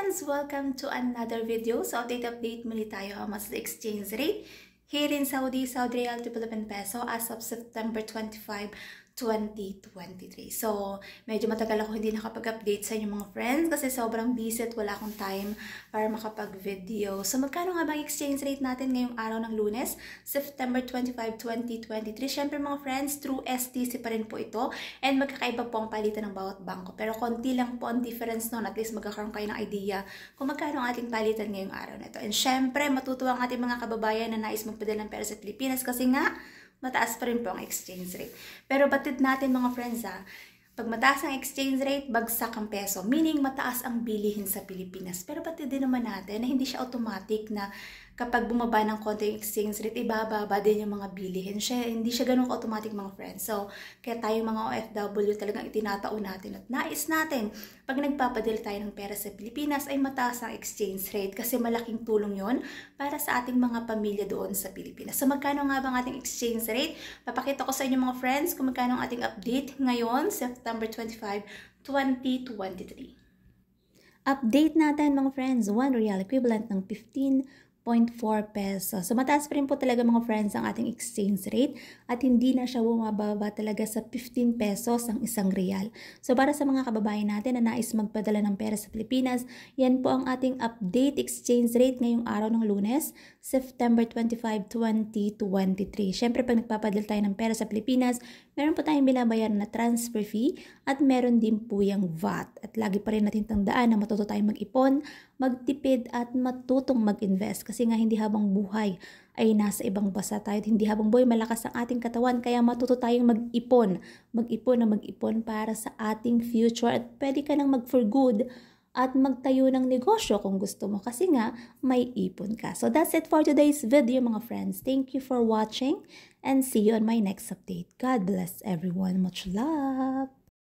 friends! Welcome to another video. So update muli tayo how much the exchange rate here in Saudi Riyal to Philippine Peso as of September 25, 2023. So, medyo matagal ako hindi nakapag-update sa inyo mga friends kasi sobrang busy at wala akong time para makapag-video. So, magkano nga ba ang exchange rate natin ngayong araw ng Lunes, September 25, 2023? Syempre mga friends, through STC pa rin po ito and magkakaiba po ang palitan ng bawat bangko. Pero konti lang po ang difference noon, at least magkakaroon kayo ng idea kung magkano ang ating palitan ngayong araw na ito. And syempre, matutuwa ang ating mga kababayan na nais magpadala ng pera sa Pilipinas kasi nga, mataas pa rin po ang exchange rate. Pero batid natin mga friends pag mataas ang exchange rate, bagsak ang peso. Meaning mataas ang bilihin sa Pilipinas. Pero batid din naman natin na hindi siya automatic na kapag bumaba ng konti yung exchange rate, ibababa din yung mga bilihin. Hindi siya ganun automatic mga friends. So, kaya tayong mga OFW talagang itinatao natin at nais natin pag nagpapadala tayo ng pera sa Pilipinas ay mataas ang exchange rate kasi malaking tulong yon para sa ating mga pamilya doon sa Pilipinas. So, magkano nga bang ating exchange rate? Papakita ko sa inyo mga friends kung magkano ang ating update ngayon, September 25, 2023. Update natin mga friends, 1 real equivalent ng 15.4 pesos. So, mataas pa rin po talaga mga friends ang ating exchange rate at hindi na siya bumababa talaga sa 15 pesos ang isang real. So, para sa mga kababayan natin na nais magpadala ng pera sa Pilipinas, yan po ang ating update exchange rate ngayong araw ng Lunes, September 25, 2023. Siyempre, pag nagpapadala tayo ng pera sa Pilipinas, meron po tayong binabayaran na transfer fee at meron din po yung VAT. At lagi pa rin natin tandaan na matuto tayong mag-ipon, magtipid at matutong mag-invest kasi nga hindi habang buhay ay nasa ibang bansa tayo at hindi habang buhay malakas ang ating katawan kaya matuto tayong mag-ipon para sa ating future at pwede ka nang mag-for good at magtayo ng negosyo kung gusto mo kasi nga may ipon ka. So that's it for today's video mga friends. Thank you for watching and see you on my next update. God bless everyone. Much love!